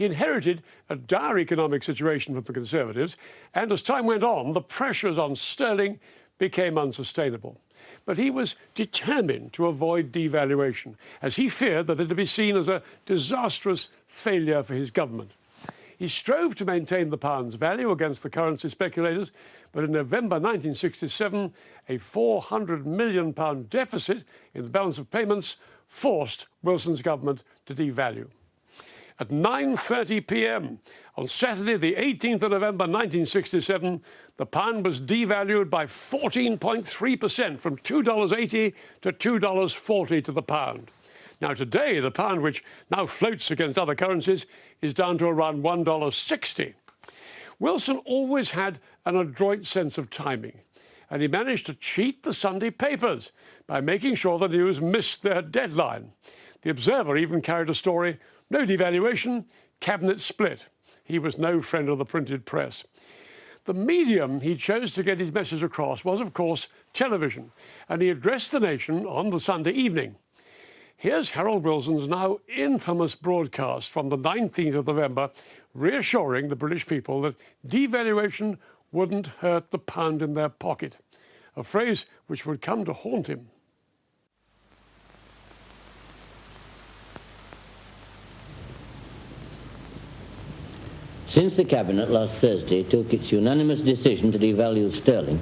He inherited a dire economic situation from the Conservatives, and as time went on, the pressures on sterling became unsustainable. But he was determined to avoid devaluation, as he feared that it would be seen as a disastrous failure for his government. He strove to maintain the pound's value against the currency speculators, but in November 1967, a £400 million deficit in the balance of payments forced Wilson's government to devalue. At 9:30 p.m. on Saturday, the 18th of November 1967, the pound was devalued by 14.3% from $2.80 to $2.40 to the pound. Now today, the pound, which now floats against other currencies, is down to around $1.60. Wilson always had an adroit sense of timing, and he managed to cheat the Sunday papers by making sure the news missed their deadline. The Observer even carried a story, "No devaluation, cabinet split." He was no friend of the printed press. The medium he chose to get his message across was, of course, television, and he addressed the nation on the Sunday evening. Here's Harold Wilson's now infamous broadcast from the 19th of November, reassuring the British people that devaluation wouldn't hurt the pound in their pocket, a phrase which would come to haunt him. Since the Cabinet last Thursday took its unanimous decision to devalue sterling,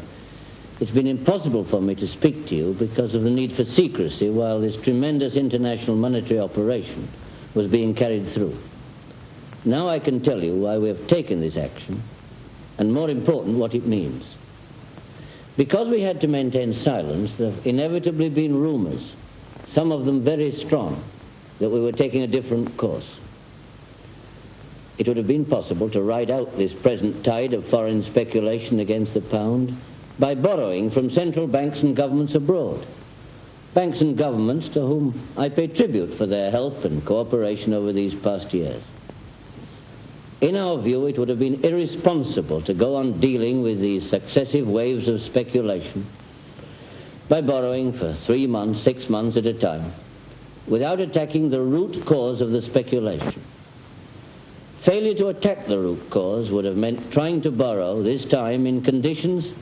it's been impossible for me to speak to you because of the need for secrecy while this tremendous international monetary operation was being carried through. Now I can tell you why we have taken this action, and more important, what it means. Because we had to maintain silence, there have inevitably been rumors, some of them very strong, that we were taking a different course. It would have been possible to ride out this present tide of foreign speculation against the pound by borrowing from central banks and governments abroad, banks and governments to whom I pay tribute for their help and cooperation over these past years. In our view, it would have been irresponsible to go on dealing with these successive waves of speculation by borrowing for 3 months, 6 months at a time, without attacking the root cause of the speculation. Failure to attack the root cause would have meant trying to borrow, this time in conditions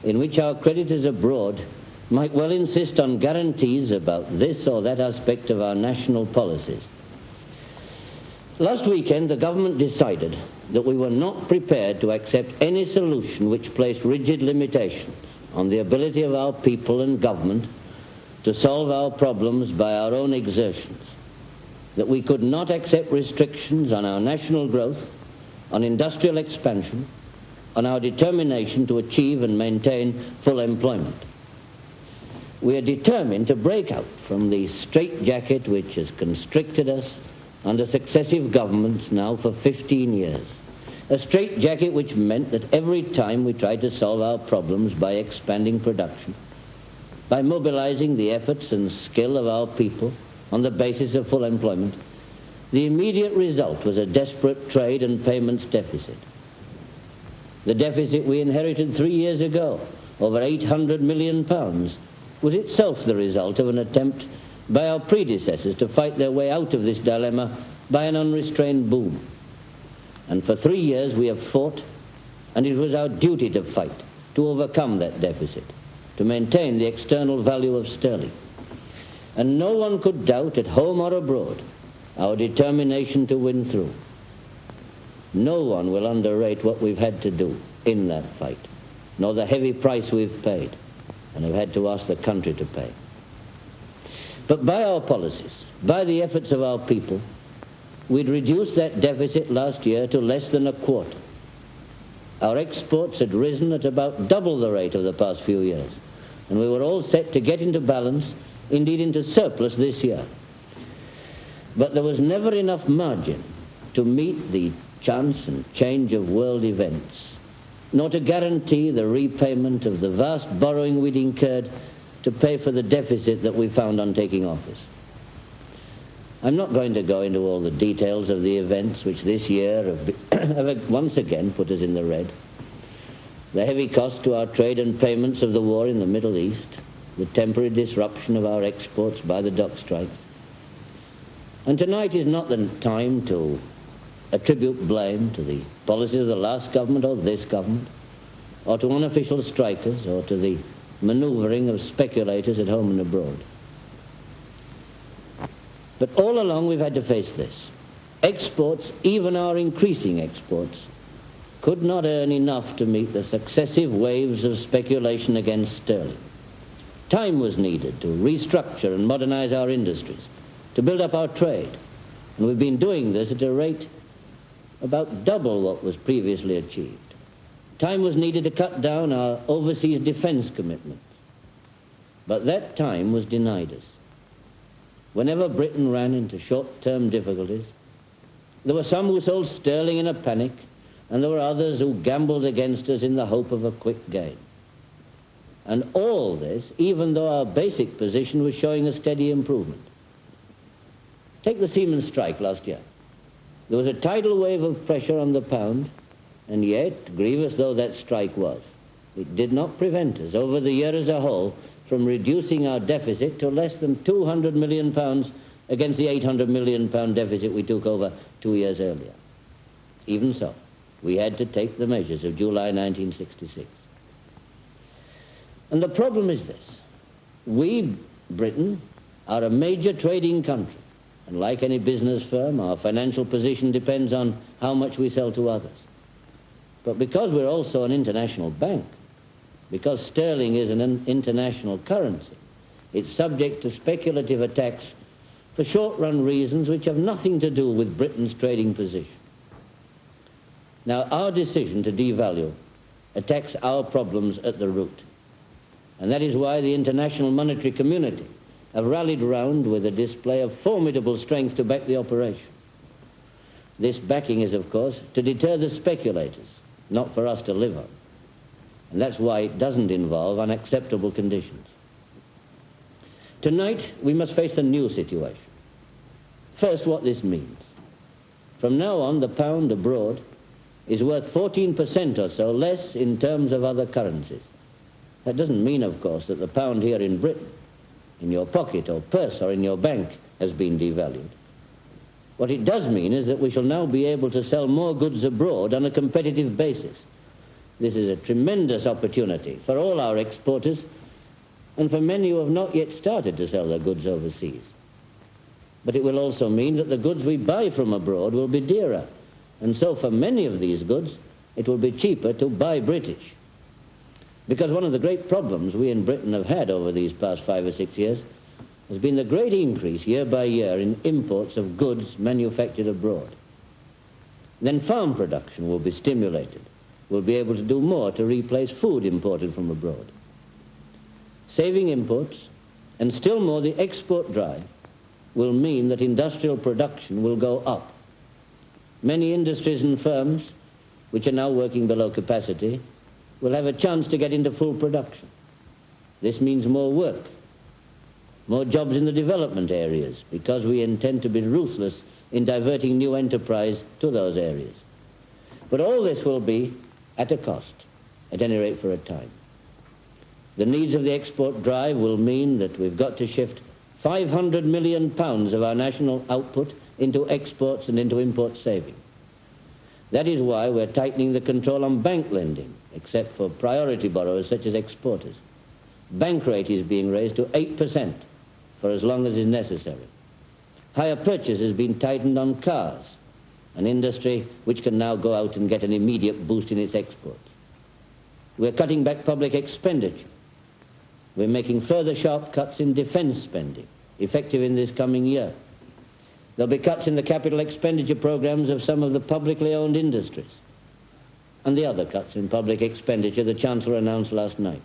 in which our creditors abroad might well insist on guarantees about this or that aspect of our national policies. Last weekend, the government decided that we were not prepared to accept any solution which placed rigid limitations on the ability of our people and government to solve our problems by our own exertions, that we could not accept restrictions on our national growth, on industrial expansion, on our determination to achieve and maintain full employment. We are determined to break out from the straitjacket which has constricted us under successive governments now for 15 years. A straitjacket which meant that every time we tried to solve our problems by expanding production, by mobilizing the efforts and skill of our people on the basis of full employment, the immediate result was a desperate trade and payments deficit. The deficit we inherited 3 years ago, over £800 million, was itself the result of an attempt by our predecessors to fight their way out of this dilemma by an unrestrained boom. And for 3 years we have fought, and it was our duty to fight, to overcome that deficit, to maintain the external value of sterling. And no one could doubt, at home or abroad, our determination to win through. No one will underrate what we've had to do in that fight, nor the heavy price we've paid and have had to ask the country to pay. But by our policies, by the efforts of our people, we'd reduced that deficit last year to less than a quarter. Our exports had risen at about double the rate of the past few years, and we were all set to get into balance, indeed into surplus this year. But there was never enough margin to meet the chance and change of world events, nor to guarantee the repayment of the vast borrowing we'd incurred to pay for the deficit that we found on taking office. I'm not going to go into all the details of the events which this year have once again put us in the red. The heavy cost to our trade and payments of the war in the Middle East, the temporary disruption of our exports by the dock strikes. And tonight is not the time to attribute blame to the policies of the last government or this government, or to unofficial strikers, or to the manoeuvring of speculators at home and abroad. But all along we've had to face this. Exports, even our increasing exports, could not earn enough to meet the successive waves of speculation against sterling. Time was needed to restructure and modernize our industries, to build up our trade. And we've been doing this at a rate about double what was previously achieved. Time was needed to cut down our overseas defense commitments. But that time was denied us. Whenever Britain ran into short-term difficulties, there were some who sold sterling in a panic, and there were others who gambled against us in the hope of a quick gain. And all this, even though our basic position was showing a steady improvement. Take the Siemens strike last year. There was a tidal wave of pressure on the pound, and yet, grievous though that strike was, it did not prevent us, over the year as a whole, from reducing our deficit to less than £200 million against the £800 million deficit we took over 2 years earlier. Even so, we had to take the measures of July 1966. And the problem is this. We, Britain, are a major trading country, and like any business firm, our financial position depends on how much we sell to others. But because we're also an international bank, because sterling is an international currency, it's subject to speculative attacks for short-run reasons which have nothing to do with Britain's trading position. Now, our decision to devalue attacks our problems at the root. And that is why the international monetary community have rallied round with a display of formidable strength to back the operation. This backing is, of course, to deter the speculators, not for us to live on. And that's why it doesn't involve unacceptable conditions. Tonight, we must face a new situation. First, what this means. From now on, the pound abroad is worth 14% or so less in terms of other currencies. That doesn't mean, of course, that the pound here in Britain, in your pocket or purse or in your bank, has been devalued. What it does mean is that we shall now be able to sell more goods abroad on a competitive basis. This is a tremendous opportunity for all our exporters and for many who have not yet started to sell their goods overseas. But it will also mean that the goods we buy from abroad will be dearer, and so for many of these goods it will be cheaper to buy British. Because one of the great problems we in Britain have had over these past 5 or 6 years has been the great increase year by year in imports of goods manufactured abroad. Then farm production will be stimulated. We'll be able to do more to replace food imported from abroad. Saving imports, and still more the export drive, will mean that industrial production will go up. Many industries and firms, which are now working below capacity, will have a chance to get into full production. This means more work, more jobs in the development areas, because we intend to be ruthless in diverting new enterprise to those areas. But all this will be at a cost, at any rate for a time. The needs of the export drive will mean that we've got to shift £500 million of our national output into exports and into import saving. That is why we're tightening the control on bank lending, except for priority borrowers such as exporters. Bank rate is being raised to 8% for as long as is necessary. Hire purchase has been tightened on cars, an industry which can now go out and get an immediate boost in its exports. We're cutting back public expenditure. We're making further sharp cuts in defense spending, effective in this coming year. There'll be cuts in the capital expenditure programs of some of the publicly owned industries, and the other cuts in public expenditure the Chancellor announced last night.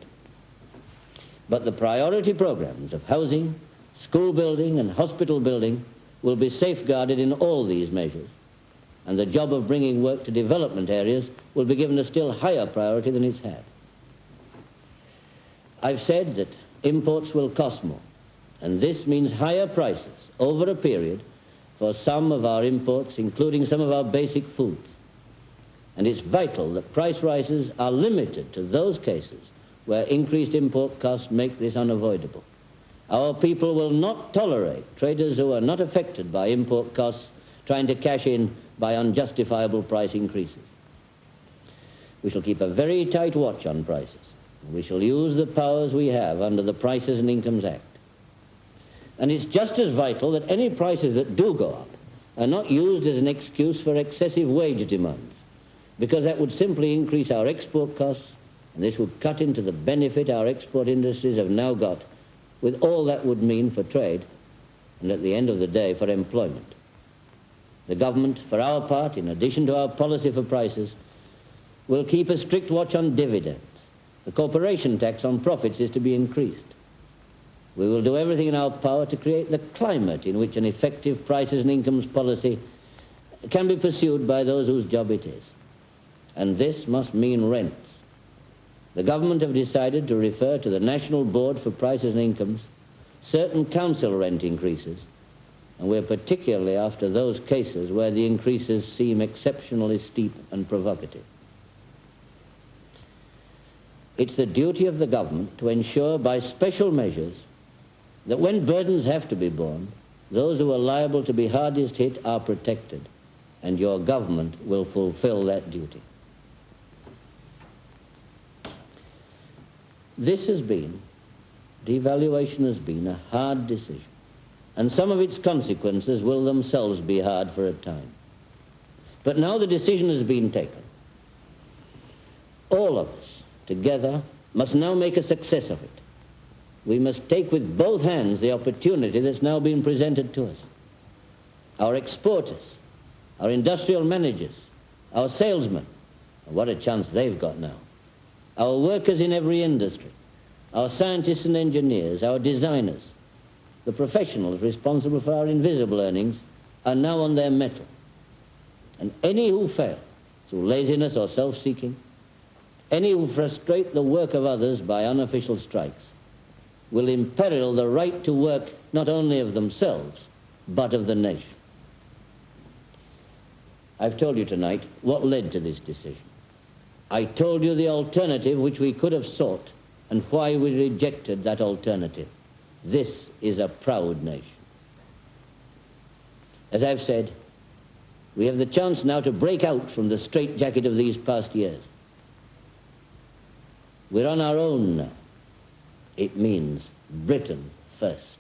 But the priority programs of housing, school building and hospital building will be safeguarded in all these measures, and the job of bringing work to development areas will be given a still higher priority than it's had. I've said that imports will cost more, and this means higher prices over a period for some of our imports, including some of our basic foods. And it's vital that price rises are limited to those cases where increased import costs make this unavoidable. Our people will not tolerate traders who are not affected by import costs trying to cash in by unjustifiable price increases. We shall keep a very tight watch on prices. We shall use the powers we have under the Prices and Incomes Act. And it's just as vital that any prices that do go up are not used as an excuse for excessive wage demands, because that would simply increase our export costs, and this would cut into the benefit our export industries have now got, with all that would mean for trade, and at the end of the day, for employment. The government, for our part, in addition to our policy for prices, will keep a strict watch on dividends. The corporation tax on profits is to be increased. We will do everything in our power to create the climate in which an effective prices and incomes policy can be pursued by those whose job it is. And this must mean rents. The government have decided to refer to the National Board for Prices and Incomes certain council rent increases, and we're particularly after those cases where the increases seem exceptionally steep and provocative. It's the duty of the government to ensure by special measures that when burdens have to be borne, those who are liable to be hardest hit are protected, and your government will fulfill that duty. Devaluation has been a hard decision, and some of its consequences will themselves be hard for a time. But now the decision has been taken. All of us, together, must now make a success of it. We must take with both hands the opportunity that's now been presented to us. Our exporters, our industrial managers, our salesmen, what a chance they've got now. Our workers in every industry, our scientists and engineers, our designers, the professionals responsible for our invisible earnings are now on their mettle. And any who fail through laziness or self-seeking, any who frustrate the work of others by unofficial strikes, will imperil the right to work not only of themselves, but of the nation. I've told you tonight what led to this decision. I told you the alternative which we could have sought and why we rejected that alternative. This is a proud nation. As I've said, we have the chance now to break out from the straitjacket of these past years. We're on our own now. It means Britain first.